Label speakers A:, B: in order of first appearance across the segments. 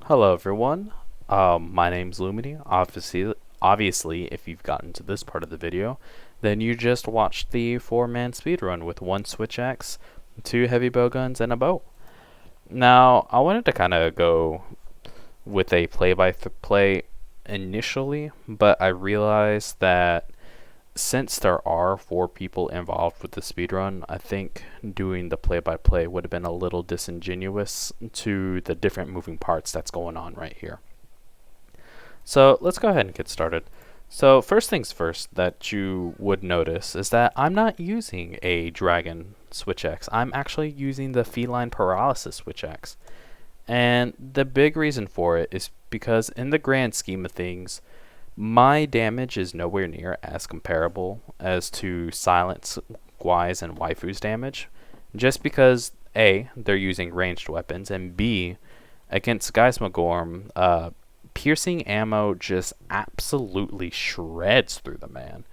A: Hello everyone, my name's Lumini. Obviously, if you've gotten to this part of the video, then you just watched the 4-man speedrun with 1 switch axe, 2 heavy bowguns, and a bow. Now, I wanted to kind of go with a play-by-play initially, but I realized that since there are 4 people involved with the speedrun, I think doing the play-by-play would have been a little disingenuous to the different moving parts that's going on right here. So let's go ahead and get started. So first things first that you would notice is that I'm not using a dragon switch axe. I'm actually using the feline paralysis switch axe. And the big reason for it is because in the grand scheme of things, my damage is nowhere near as comparable as to Silence, Guai's, and Waifu's damage, just because A, they're using ranged weapons, and B, against Gaismagrom, piercing ammo just absolutely shreds through the man.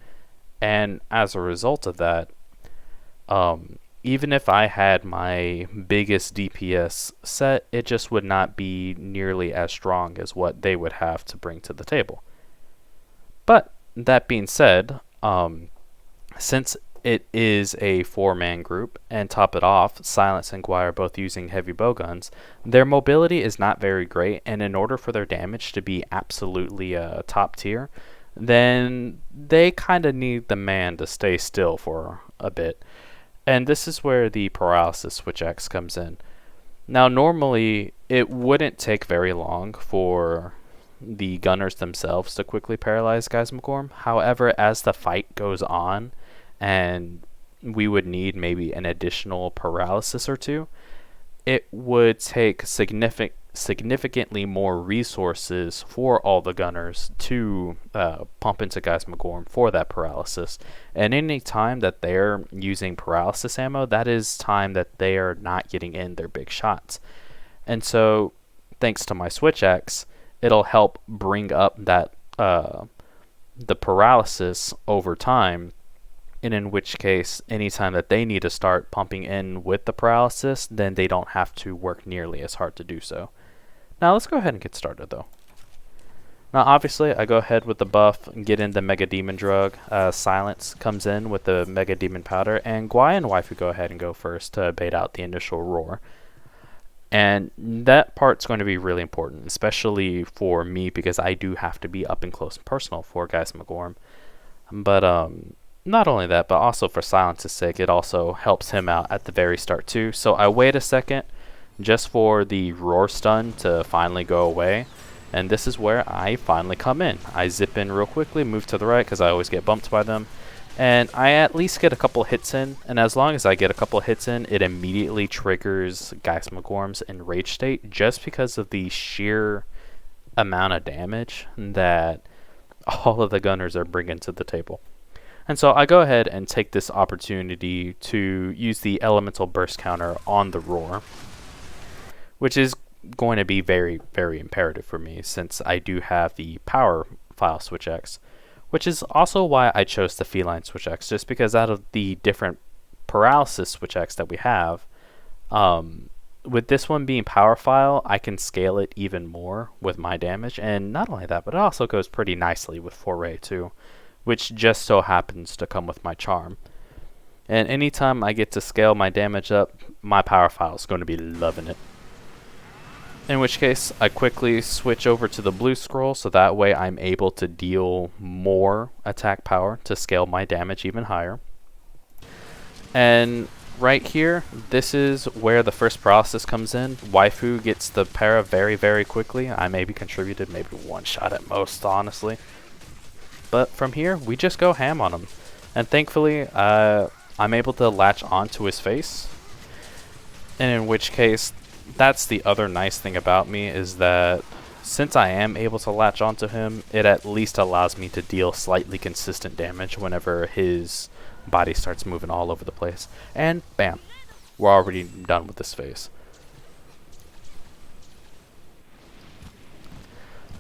A: And as a result of that, even if I had my biggest DPS set, it just would not be nearly as strong as what they would have to bring to the table. But that being said, since it is a 4-man group, and top it off, Silence and Guai are both using heavy bowguns, their mobility is not very great, and in order for their damage to be absolutely top tier, then they kind of need the man to stay still for a bit. And this is where the paralysis switch axe comes in. Now normally, it wouldn't take very long for the gunners themselves to quickly paralyze Gaismagrom. However, as the fight goes on, and we would need maybe an additional paralysis or two, it would take significantly more resources for all the gunners to pump into Gaismagrom for that paralysis. And any time that they're using paralysis ammo, that is time that they are not getting in their big shots. And so, thanks to my switch axe, it'll help bring up that the paralysis over time, and in which case, anytime that they need to start pumping in with the paralysis, then they don't have to work nearly as hard to do so. Now let's go ahead and get started though. Now obviously I go ahead with the buff and get in the Mega Demon Drug. Silence comes in with the Mega Demon Powder, and Guai and Waifu go ahead and go first to bait out the initial roar. And that part's going to be really important, especially for me, because I do have to be up and close and personal for Gaismagrom. But not only that, but also for Silence's sake, it also helps him out at the very start too. So I wait a second just for the roar stun to finally go away. And this is where I finally come in. I zip in real quickly, move to the right because I always get bumped by them. And I at least get a couple hits in, and as long as I get a couple hits in, it immediately triggers Gaismagrom's enraged state, just because of the sheer amount of damage that all of the gunners are bringing to the table. And so I go ahead and take this opportunity to use the elemental burst counter on the roar, which is going to be very, very imperative for me since I do have the power file switch axe. Which is also why I chose the feline switch axe, just because out of the different paralysis switch axe that we have, with this one being power file, I can scale it even more with my damage. And not only that, but it also goes pretty nicely with foray too, which just so happens to come with my charm. And anytime I get to scale my damage up, my power file is going to be loving it. In which case, I quickly switch over to the blue scroll, so that way I'm able to deal more attack power to scale my damage even higher. And right here, this is where the first paralysis comes in. Waifu gets the para very, very quickly. I maybe contributed maybe 1 shot at most, honestly. But from here, we just go ham on him. And thankfully, I'm able to latch onto his face. And in which case, that's the other nice thing about me, is that since I am able to latch onto him, it at least allows me to deal slightly consistent damage whenever his body starts moving all over the place. And bam, we're already done with this phase.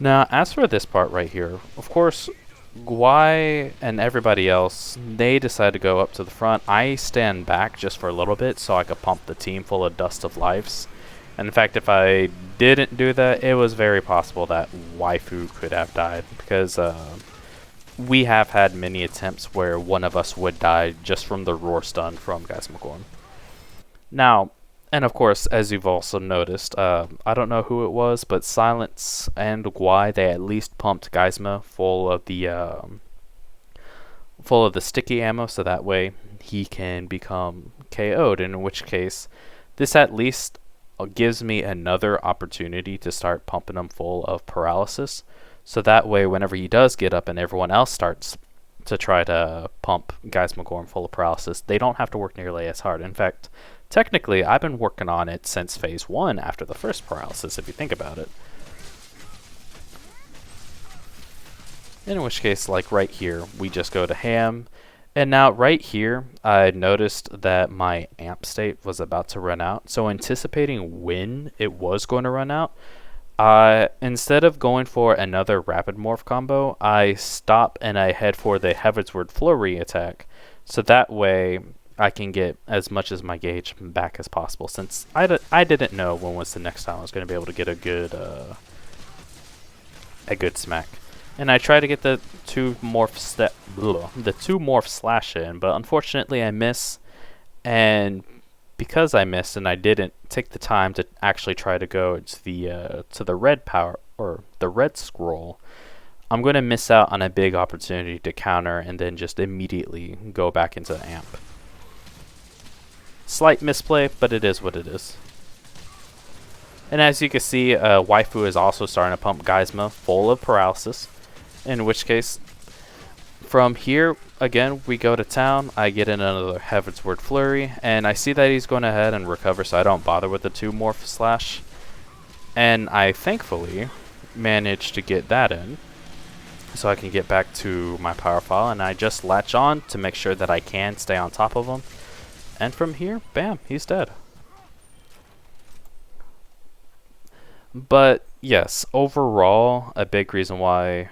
A: Now, as for this part right here, of course, Guai and everybody else, they decide to go up to the front. I stand back just for a little bit so I could pump the team full of Dust of Lives. And in fact, if I didn't do that, it was very possible that Waifu could have died, because we have had many attempts where one of us would die just from the roar stun from Gaismagrom. Now, and of course, as you've also noticed, I don't know who it was, but Silence and Guai, they at least pumped Gaisma full of the sticky ammo, so that way he can become KO'd, in which case this at least gives me another opportunity to start pumping him full of paralysis, so that way whenever he does get up and everyone else starts to try to pump Gaismagrom full of paralysis, they don't have to work nearly as hard. In fact, technically, I've been working on it since phase 1 after the first paralysis, if you think about it. In which case, like right here, we just go to ham. And now right here, I noticed that my amp state was about to run out. So anticipating when it was going to run out, instead of going for another rapid morph combo, I stop and I head for the Heavenward Flurry attack. So that way I can get as much as my gauge back as possible, since I didn't know when was the next time I was going to be able to get a good smack. And I try to get the two morph slash in, but unfortunately I miss. And because I missed and I didn't take the time to actually try to go to the red power or the red scroll, I'm going to miss out on a big opportunity to counter and then just immediately go back into the amp. Slight misplay, but it is what it is. And as you can see, Waifu is also starting to pump Gaisma full of paralysis. In which case, from here, again, we go to town. I get in another Heavenward Flurry, and I see that he's going ahead and recover, so I don't bother with the 2 morph slash. And I thankfully managed to get that in, so I can get back to my power file, and I just latch on to make sure that I can stay on top of him. And from here, bam, he's dead. But yes, overall, a big reason why,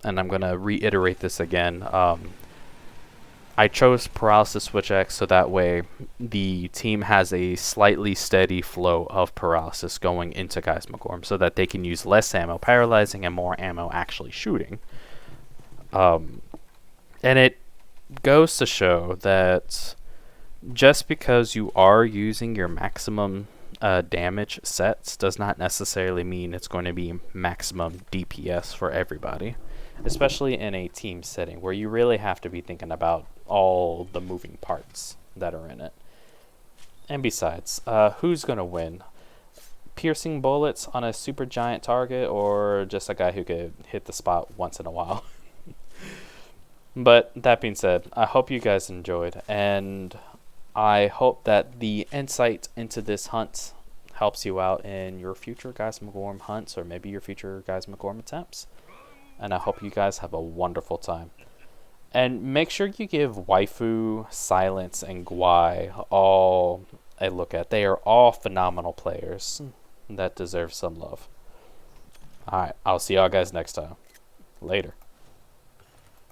A: and I'm going to reiterate this again, I chose Paralysis Switch X so that way the team has a slightly steady flow of Paralysis going into Gaismagrom, so that they can use less ammo paralyzing and more ammo actually shooting. And it goes to show that just because you are using your maximum damage sets does not necessarily mean it's going to be maximum DPS for everybody, especially in a team setting where you really have to be thinking about all the moving parts that are in it. And besides, who's going to win? Piercing bullets on a super giant target, or just a guy who could hit the spot once in a while? But that being said, I hope you guys enjoyed, and I hope that the insight into this hunt helps you out in your future Gaismagrom hunts, or maybe your future Gaismagrom attempts. And I hope you guys have a wonderful time. And make sure you give Waifu, Silence, and Guai all a look at. They are all phenomenal players that deserve some love. Alright, I'll see y'all guys next time. Later.